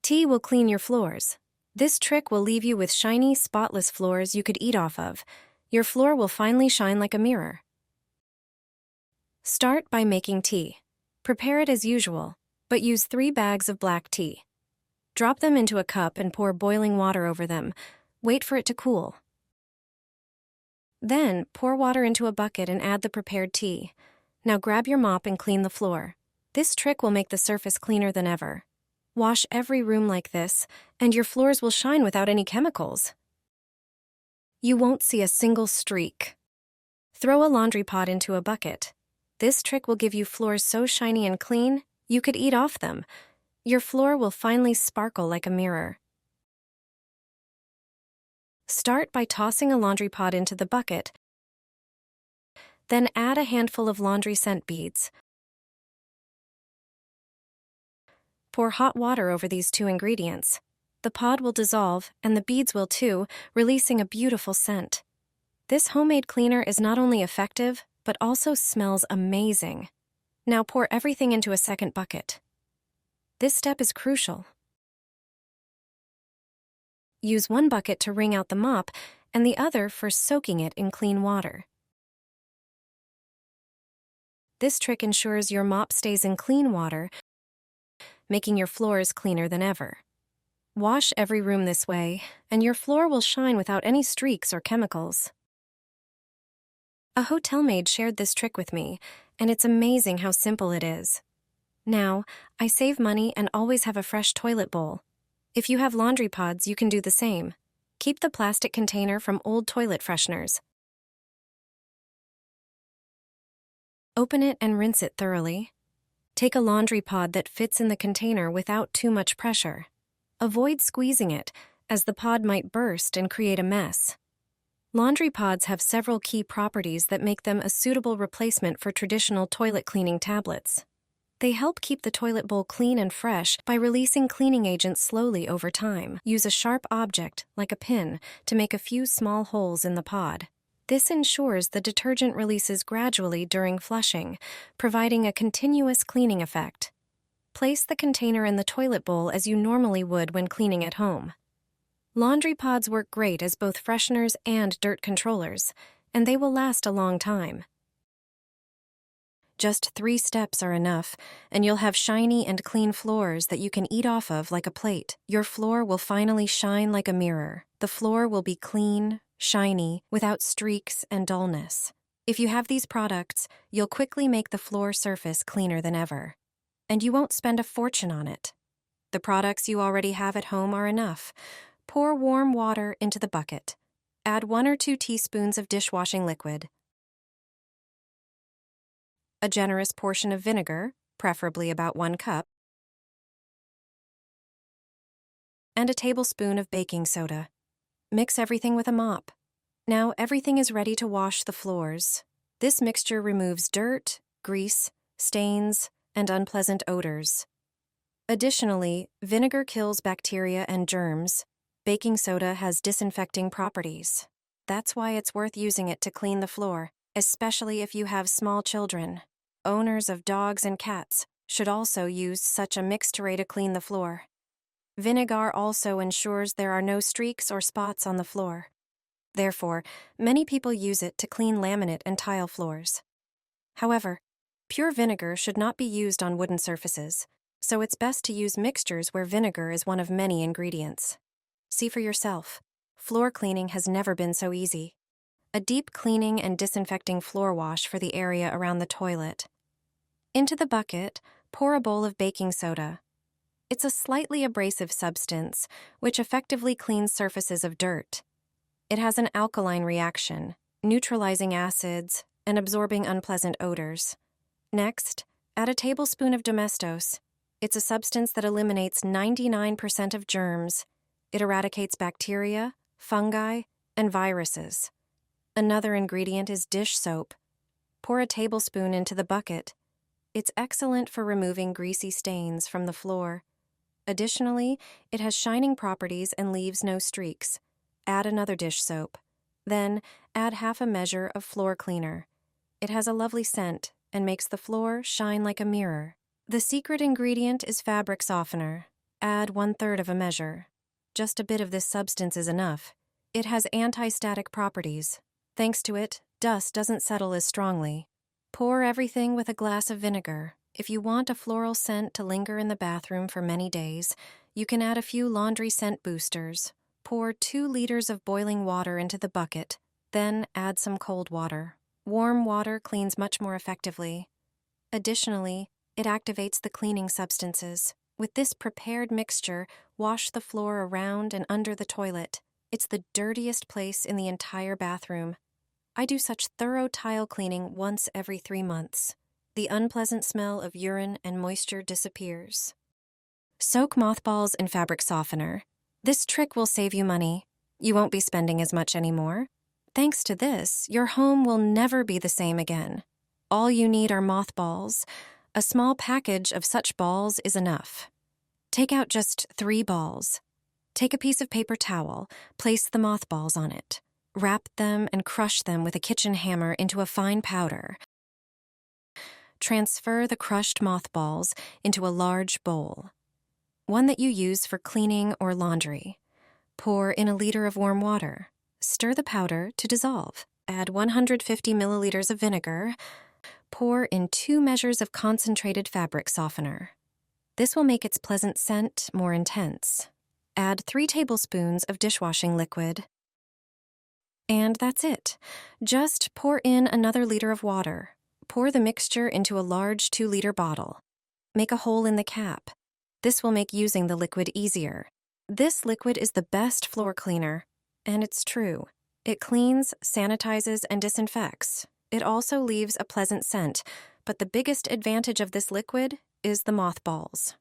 Tea will clean your floors. This trick will leave you with shiny, spotless floors you could eat off of. Your floor will finally shine like a mirror. Start by making tea. Prepare it as usual, but use 3 bags of black tea. Drop them into a cup and pour boiling water over them. Wait for it to cool. Then, pour water into a bucket and add the prepared tea. Now grab your mop and clean the floor. This trick will make the surface cleaner than ever. Wash every room like this, and your floors will shine without any chemicals. You won't see a single streak. Throw a laundry pod into a bucket. This trick will give you floors so shiny and clean, you could eat off them. Your floor will finally sparkle like a mirror. Start by tossing a laundry pod into the bucket. Then add a handful of laundry scent beads. Pour hot water over these 2 ingredients. The pod will dissolve, and the beads will too, releasing a beautiful scent. This homemade cleaner is not only effective, but also smells amazing. Now pour everything into a second bucket. This step is crucial. Use 1 bucket to wring out the mop, and the other for soaking it in clean water. This trick ensures your mop stays in clean water, making your floors cleaner than ever. Wash every room this way, and your floor will shine without any streaks or chemicals. A hotel maid shared this trick with me, and it's amazing how simple it is. Now, I save money and always have a fresh toilet bowl. If you have laundry pods, you can do the same. Keep the plastic container from old toilet fresheners. Open it and rinse it thoroughly. Take a laundry pod that fits in the container without too much pressure. Avoid squeezing it, as the pod might burst and create a mess. Laundry pods have several key properties that make them a suitable replacement for traditional toilet cleaning tablets. They help keep the toilet bowl clean and fresh by releasing cleaning agents slowly over time. Use a sharp object, like a pin, to make a few small holes in the pod. This ensures the detergent releases gradually during flushing, providing a continuous cleaning effect. Place the container in the toilet bowl as you normally would when cleaning at home. Laundry pods work great as both fresheners and dirt controllers, and they will last a long time. Just 3 steps are enough, and you'll have shiny and clean floors that you can eat off of like a plate. Your floor will finally shine like a mirror. The floor will be clean, shiny, without streaks and dullness. If you have these products, you'll quickly make the floor surface cleaner than ever. And you won't spend a fortune on it. The products you already have at home are enough. Pour warm water into the bucket. Add 1 or 2 teaspoons of dishwashing liquid. A generous portion of vinegar, preferably about 1 cup, and a tablespoon of baking soda. Mix everything with a mop. Now everything is ready to wash the floors. This mixture removes dirt, grease, stains, and unpleasant odors. Additionally, vinegar kills bacteria and germs. Baking soda has disinfecting properties. That's why it's worth using it to clean the floor, especially if you have small children. Owners of dogs and cats should also use such a mixture to clean the floor. Vinegar also ensures there are no streaks or spots on the floor. Therefore, many people use it to clean laminate and tile floors. However, pure vinegar should not be used on wooden surfaces, so it's best to use mixtures where vinegar is one of many ingredients. See for yourself. Floor cleaning has never been so easy. A deep cleaning and disinfecting floor wash for the area around the toilet. Into the bucket, pour a bowl of baking soda. It's a slightly abrasive substance, which effectively cleans surfaces of dirt. It has an alkaline reaction, neutralizing acids and absorbing unpleasant odors. Next, add a tablespoon of Domestos. It's a substance that eliminates 99% of germs. It eradicates bacteria, fungi, and viruses. Another ingredient is dish soap. Pour a tablespoon into the bucket. It's excellent for removing greasy stains from the floor. Additionally, it has shining properties and leaves no streaks. Add another dish soap. Then, add half a measure of floor cleaner. It has a lovely scent and makes the floor shine like a mirror. The secret ingredient is fabric softener. Add 1/3 of a measure. Just a bit of this substance is enough. It has anti-static properties. Thanks to it, dust doesn't settle as strongly. Pour everything with a glass of vinegar. If you want a floral scent to linger in the bathroom for many days, you can add a few laundry scent boosters. Pour 2 liters of boiling water into the bucket, then add some cold water. Warm water cleans much more effectively. Additionally, it activates the cleaning substances. With this prepared mixture, wash the floor around and under the toilet. It's the dirtiest place in the entire bathroom. I do such thorough tile cleaning once every 3 months. The unpleasant smell of urine and moisture disappears. Soak mothballs in fabric softener. This trick will save you money. You won't be spending as much anymore. Thanks to this, your home will never be the same again. All you need are mothballs. A small package of such balls is enough. Take out just 3 balls. Take a piece of paper towel, place the mothballs on it. Wrap them and crush them with a kitchen hammer into a fine powder. Transfer the crushed mothballs into a large bowl, one that you use for cleaning or laundry. Pour in a liter of warm water. Stir the powder to dissolve. Add 150 milliliters of vinegar. Pour in 2 measures of concentrated fabric softener. This will make its pleasant scent more intense. Add 3 tablespoons of dishwashing liquid. And that's it. Just pour in another liter of water. Pour the mixture into a large 2-liter bottle. Make a hole in the cap. This will make using the liquid easier. This liquid is the best floor cleaner, and it's true. It cleans, sanitizes, and disinfects. It also leaves a pleasant scent, but the biggest advantage of this liquid is the mothballs.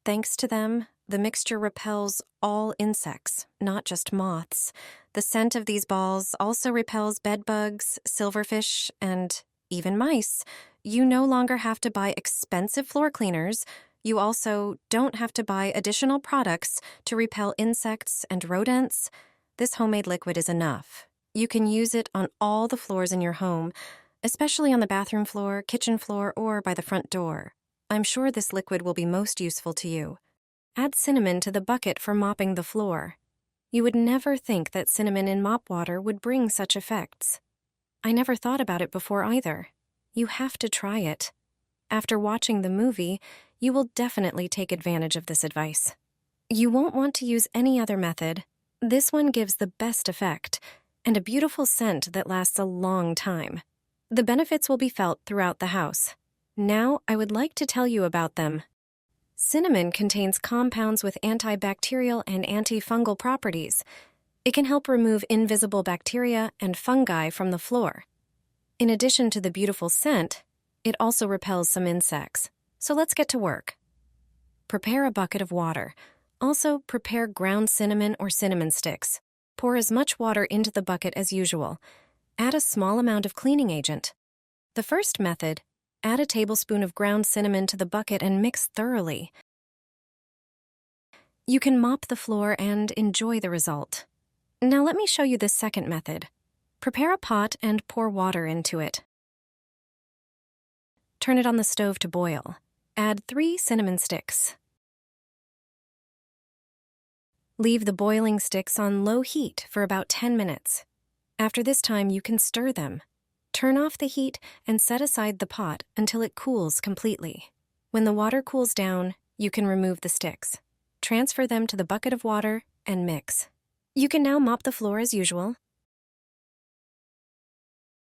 Thanks to them, the mixture repels all insects, not just moths. The scent of these balls also repels bedbugs, silverfish, and even mice. You no longer have to buy expensive floor cleaners. You also don't have to buy additional products to repel insects and rodents. This homemade liquid is enough. You can use it on all the floors in your home, especially on the bathroom floor, kitchen floor, or by the front door. I'm sure this liquid will be most useful to you. Add cinnamon to the bucket for mopping the floor. You would never think that cinnamon in mop water would bring such effects. I never thought about it before either. You have to try it. After watching the movie, you will definitely take advantage of this advice. You won't want to use any other method. This one gives the best effect, and a beautiful scent that lasts a long time. The benefits will be felt throughout the house. Now, I would like to tell you about them. Cinnamon contains compounds with antibacterial and antifungal properties. It can help remove invisible bacteria and fungi from the floor. In addition to the beautiful scent, it also repels some insects. So let's get to work. Prepare a bucket of water. Also, prepare ground cinnamon or cinnamon sticks. Pour as much water into the bucket as usual. Add a small amount of cleaning agent. The first method, add a tablespoon of ground cinnamon to the bucket and mix thoroughly. You can mop the floor and enjoy the result. Now let me show you the second method. Prepare a pot and pour water into it. Turn it on the stove to boil. Add 3 cinnamon sticks. Leave the boiling sticks on low heat for about 10 minutes. After this time, you can stir them. Turn off the heat and set aside the pot until it cools completely. When the water cools down, you can remove the sticks. Transfer them to the bucket of water and mix. You can now mop the floor as usual.